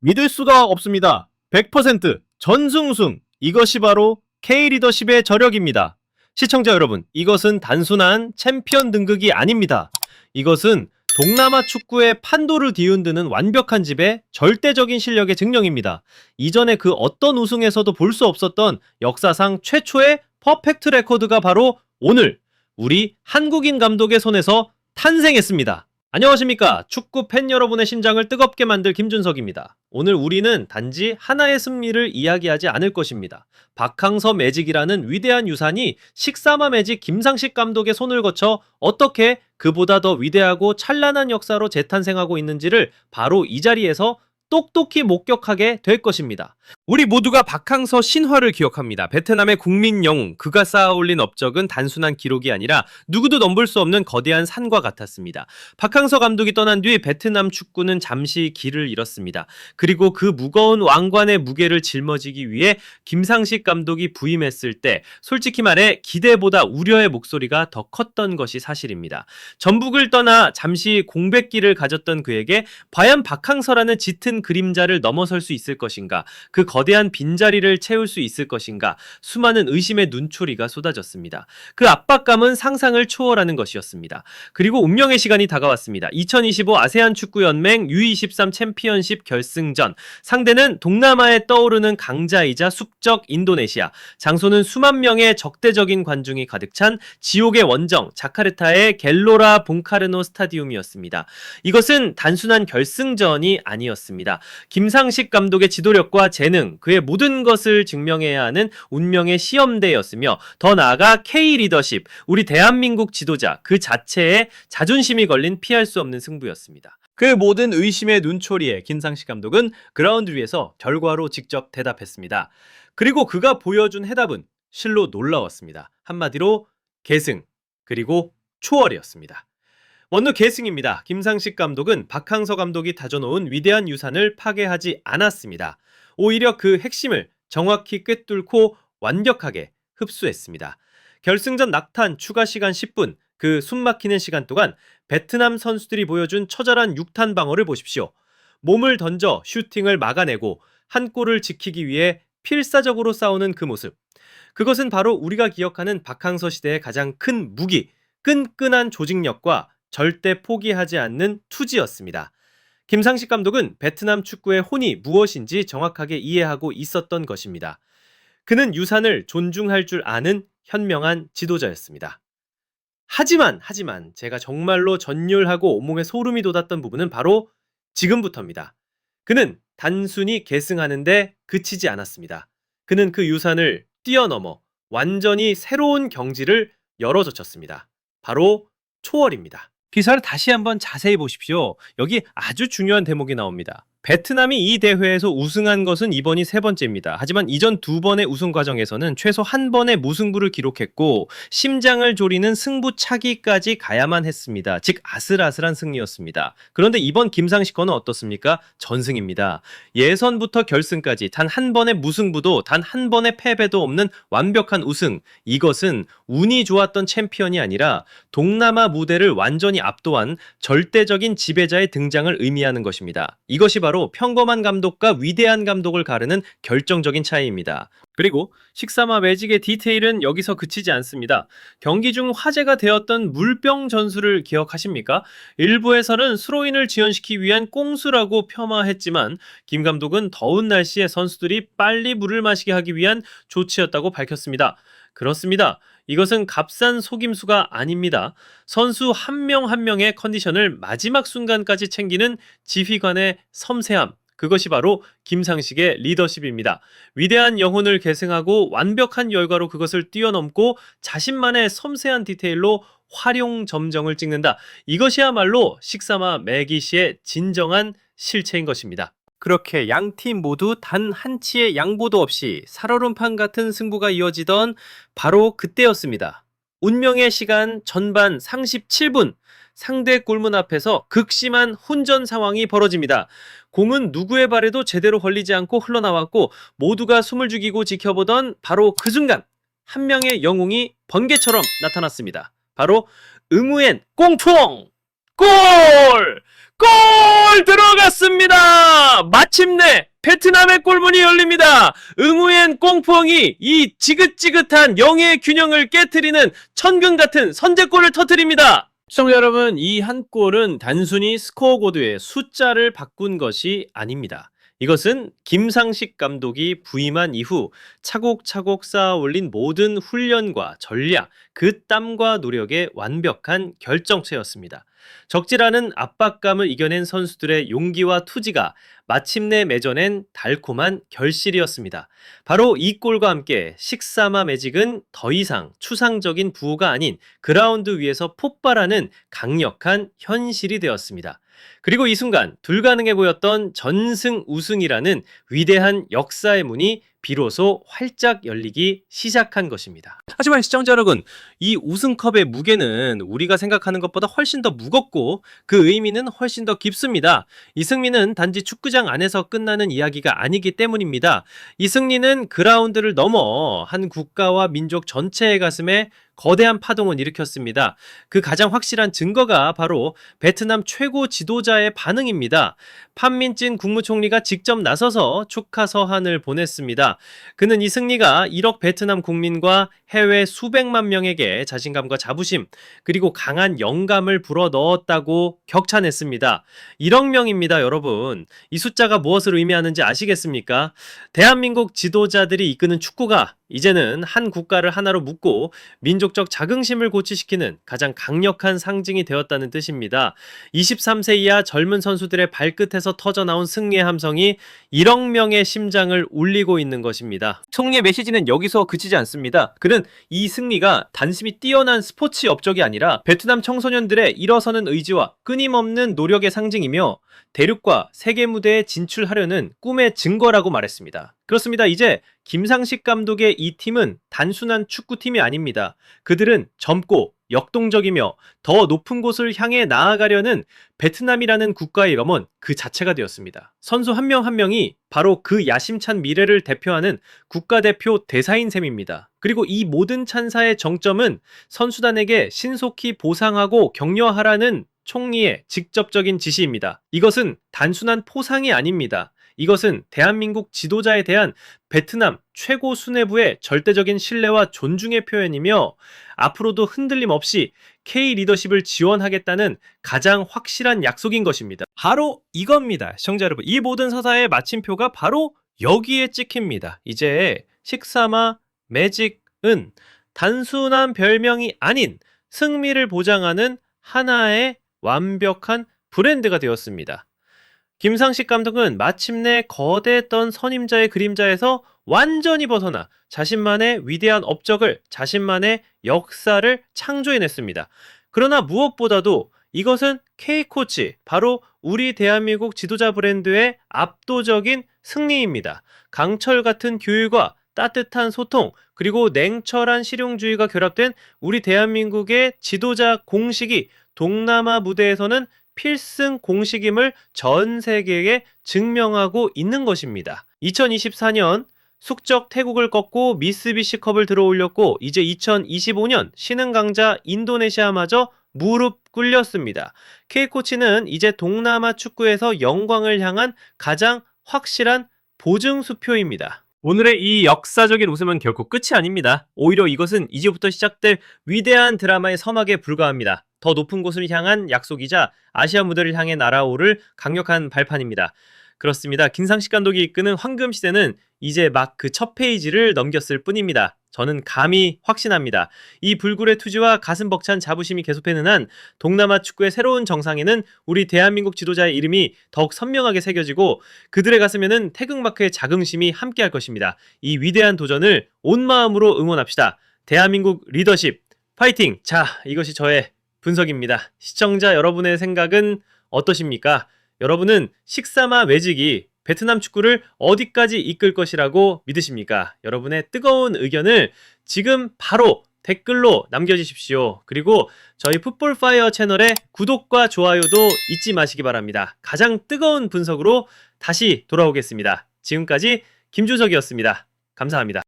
믿을 수가 없습니다. 100% 전승우승. 이것이 바로 K리더십의 저력입니다. 시청자 여러분, 이것은 단순한 챔피언 등극이 아닙니다. 이것은 동남아 축구의 판도를 뒤흔드는 완벽한 집의 절대적인 실력의 증명입니다. 이전에 그 어떤 우승에서도 볼 수 없었던 역사상 최초의 퍼펙트 레코드가 바로 오늘 우리 한국인 감독의 손에서 탄생했습니다. 안녕하십니까. 축구 팬 여러분의 심장을 뜨겁게 만들 김준석입니다. 오늘 우리는 단지 하나의 승리를 이야기하지 않을 것입니다. 박항서 매직이라는 위대한 유산이 식사마 매직 김상식 감독의 손을 거쳐 어떻게 그보다 더 위대하고 찬란한 역사로 재탄생하고 있는지를 바로 이 자리에서 똑똑히 목격하게 될 것입니다. 우리 모두가 박항서 신화를 기억합니다. 베트남의 국민 영웅, 그가 쌓아올린 업적은 단순한 기록이 아니라 누구도 넘볼 수 없는 거대한 산과 같았습니다. 박항서 감독이 떠난 뒤 베트남 축구는 잠시 길을 잃었습니다. 그리고 그 무거운 왕관의 무게를 짊어지기 위해 김상식 감독이 부임했을 때 솔직히 말해 기대보다 우려의 목소리가 더 컸던 것이 사실입니다. 전북을 떠나 잠시 공백기를 가졌던 그에게 과연 박항서라는 짙은 그림자를 넘어설 수 있을 것인가? 그 거대한 빈자리를 채울 수 있을 것인가? 수많은 의심의 눈초리가 쏟아졌습니다. 그 압박감은 상상을 초월하는 것이었습니다. 그리고 운명의 시간이 다가왔습니다. 2025 아세안 축구연맹 U23 챔피언십 결승전. 상대는 동남아에 떠오르는 강자이자 숙적 인도네시아. 장소는 수만 명의 적대적인 관중이 가득 찬 지옥의 원정 자카르타의 갤로라 봉카르노 스타디움이었습니다. 이것은 단순한 결승전이 아니었습니다. 김상식 감독의 지도력과 재능, 그의 모든 것을 증명해야 하는 운명의 시험대였으며 더 나아가 K리더십, 우리 대한민국 지도자 그 자체에 자존심이 걸린 피할 수 없는 승부였습니다. 그 모든 의심의 눈초리에 김상식 감독은 그라운드 위에서 결과로 직접 대답했습니다. 그리고 그가 보여준 해답은 실로 놀라웠습니다. 한마디로 계승, 그리고 초월이었습니다. 원루 계승입니다. 김상식 감독은 박항서 감독이 다져놓은 위대한 유산을 파괴하지 않았습니다. 오히려 그 핵심을 정확히 꿰뚫고 완벽하게 흡수했습니다. 결승전 낙탄 추가 시간 10분, 그 숨막히는 시간 동안 베트남 선수들이 보여준 처절한 육탄 방어를 보십시오. 몸을 던져 슈팅을 막아내고 한 골을 지키기 위해 필사적으로 싸우는 그 모습. 그것은 바로 우리가 기억하는 박항서 시대의 가장 큰 무기, 끈끈한 조직력과 절대 포기하지 않는 투지였습니다. 김상식 감독은 베트남 축구의 혼이 무엇인지 정확하게 이해하고 있었던 것입니다. 그는 유산을 존중할 줄 아는 현명한 지도자였습니다. 하지만 제가 정말로 전율하고 온몸에 소름이 돋았던 부분은 바로 지금부터입니다. 그는 단순히 계승하는데 그치지 않았습니다. 그는 그 유산을 뛰어넘어 완전히 새로운 경지를 열어젖혔습니다. 바로 초월입니다. 기사를 다시 한번 자세히 보십시오. 여기 아주 중요한 대목이 나옵니다. 베트남이 이 대회에서 우승한 것은 이번이 세 번째입니다. 하지만 이전 두 번의 우승 과정에서는 최소 한 번의 무승부를 기록했고 심장을 졸이는 승부차기까지 가야만 했습니다. 즉 아슬아슬한 승리였습니다. 그런데 이번 김상식 거는 어떻습니까? 전승입니다. 예선부터 결승까지 단 한 번의 무승부도 단 한 번의 패배도 없는 완벽한 우승. 이것은 운이 좋았던 챔피언이 아니라 동남아 무대를 완전히 압도한 절대적인 지배자의 등장을 의미하는 것입니다. 이것이 바로 평범한 감독과 위대한 감독을 가르는 결정적인 차이입니다. 그리고 식사마 매직의 디테일은 여기서 그치지 않습니다. 경기 중 화제가 되었던 물병 전술을 기억하십니까? 일부에서는 스로인을 지연시키기 위한 꽁수라고 폄하했지만 김 감독은 더운 날씨에 선수들이 빨리 물을 마시게 하기 위한 조치였다고 밝혔습니다. 그렇습니다. 이것은 값싼 속임수가 아닙니다. 선수 한 명 한 명의 컨디션을 마지막 순간까지 챙기는 지휘관의 섬세함, 그것이 바로 김상식의 리더십입니다. 위대한 영혼을 계승하고 완벽한 열과로 그것을 뛰어넘고 자신만의 섬세한 디테일로 활용점정을 찍는다. 이것이야말로 식사마 매기시의 진정한 실체인 것입니다. 그렇게 양팀 모두 단 한치의 양보도 없이 살얼음판 같은 승부가 이어지던 바로 그때였습니다. 운명의 시간 전반 37분, 상대 골문 앞에서 극심한 혼전 상황이 벌어집니다. 공은 누구의 발에도 제대로 걸리지 않고 흘러나왔고 모두가 숨을 죽이고 지켜보던 바로 그 순간 한 명의 영웅이 번개처럼 나타났습니다. 바로 응우엔 꽁풍! 골! 골 들어갔습니다. 마침내 베트남의 골문이 열립니다. 응우엔 꽁펑이 이 지긋지긋한 영의 균형을 깨트리는 천금 같은 선제골을 터뜨립니다. 시청자 여러분, 이 한 골은 단순히 스코어 고드의 숫자를 바꾼 것이 아닙니다. 이것은 김상식 감독이 부임한 이후 차곡차곡 쌓아 올린 모든 훈련과 전략, 그 땀과 노력의 완벽한 결정체였습니다. 적지 않은 압박감을 이겨낸 선수들의 용기와 투지가 마침내 맺어낸 달콤한 결실이었습니다. 바로 이 골과 함께 식사마 매직은 더 이상 추상적인 부호가 아닌 그라운드 위에서 폭발하는 강력한 현실이 되었습니다. 그리고 이 순간 불가능해 보였던 전승 우승이라는 위대한 역사의 문이 비로소 활짝 열리기 시작한 것입니다. 하지만 시청자 여러분, 이 우승컵의 무게는 우리가 생각하는 것보다 훨씬 더 무겁고 그 의미는 훨씬 더 깊습니다. 이 승리는 단지 축구장 안에서 끝나는 이야기가 아니기 때문입니다. 이 승리는 그라운드를 넘어 한 국가와 민족 전체의 가슴에 거대한 파동을 일으켰습니다. 그 가장 확실한 증거가 바로 베트남 최고 지도자의 반응입니다. 판민진 국무총리가 직접 나서서 축하 서한을 보냈습니다. 그는 이 승리가 1억 베트남 국민과 해외 수백만 명에게 자신감과 자부심, 그리고 강한 영감을 불어넣었다고 격찬했습니다. 1억 명입니다, 여러분. 이 숫자가 무엇을 의미하는지 아시겠습니까? 대한민국 지도자들이 이끄는 축구가 이제는 한 국가를 하나로 묶고 민족적 자긍심을 고취시키는 가장 강력한 상징이 되었다는 뜻입니다. 23세 이하 젊은 선수들의 발끝에서 터져나온 승리의 함성이 1억 명의 심장을 울리고 있는 것입니다. 총리의 메시지는 여기서 그치지 않습니다. 그는 이 승리가 단순히 뛰어난 스포츠 업적이 아니라 베트남 청소년들의 일어서는 의지와 끊임없는 노력의 상징이며 대륙과 세계 무대에 진출하려는 꿈의 증거라고 말했습니다. 그렇습니다. 이제 김상식 감독의 이 팀은 단순한 축구팀이 아닙니다. 그들은 젊고 역동적이며 더 높은 곳을 향해 나아가려는 베트남이라는 국가의 염원 그 자체가 되었습니다. 선수 한 명 한 명이 바로 그 야심찬 미래를 대표하는 국가대표 대사인 셈입니다. 그리고 이 모든 찬사의 정점은 선수단에게 신속히 보상하고 격려하라는 총리의 직접적인 지시입니다. 이것은 단순한 포상이 아닙니다. 이것은 대한민국 지도자에 대한 베트남 최고 수뇌부의 절대적인 신뢰와 존중의 표현이며 앞으로도 흔들림 없이 K 리더십을 지원하겠다는 가장 확실한 약속인 것입니다. 바로 이겁니다. 시청자 여러분, 이 모든 서사의 마침표가 바로 여기에 찍힙니다. 이제 식사마 매직은 단순한 별명이 아닌 승리를 보장하는 하나의 완벽한 브랜드가 되었습니다. 김상식 감독은 마침내 거대했던 선임자의 그림자에서 완전히 벗어나 자신만의 위대한 업적을, 자신만의 역사를 창조해냈습니다. 그러나 무엇보다도 이것은 K코치, 바로 우리 대한민국 지도자 브랜드의 압도적인 승리입니다. 강철 같은 교육과 따뜻한 소통, 그리고 냉철한 실용주의가 결합된 우리 대한민국의 지도자 공식이 동남아 무대에서는 필승 공식임을 전 세계에 증명하고 있는 것입니다. 2024년 숙적 태국을 꺾고 미쓰비시컵을 들어올렸고 이제 2025년 신흥 강자 인도네시아마저 무릎 꿇렸습니다. K코치는 이제 동남아 축구에서 영광을 향한 가장 확실한 보증수표입니다. 오늘의 이 역사적인 웃음은 결코 끝이 아닙니다. 오히려 이것은 이제부터 시작될 위대한 드라마의 서막에 불과합니다. 더 높은 곳을 향한 약속이자 아시아 무대를 향해 날아오를 강력한 발판입니다. 그렇습니다. 김상식 감독이 이끄는 황금 시대는 이제 막 그 첫 페이지를 넘겼을 뿐입니다. 저는 감히 확신합니다. 이 불굴의 투지와 가슴 벅찬 자부심이 계속되는 한 동남아 축구의 새로운 정상에는 우리 대한민국 지도자의 이름이 더욱 선명하게 새겨지고 그들의 가슴에는 태극마크의 자긍심이 함께할 것입니다. 이 위대한 도전을 온 마음으로 응원합시다. 대한민국 리더십 파이팅! 자, 이것이 저의 분석입니다. 시청자 여러분의 생각은 어떠십니까? 여러분은 식사마 매직이 베트남 축구를 어디까지 이끌 것이라고 믿으십니까? 여러분의 뜨거운 의견을 지금 바로 댓글로 남겨주십시오. 그리고 저희 풋볼파이어 채널의 구독과 좋아요도 잊지 마시기 바랍니다. 가장 뜨거운 분석으로 다시 돌아오겠습니다. 지금까지 김주석이었습니다. 감사합니다.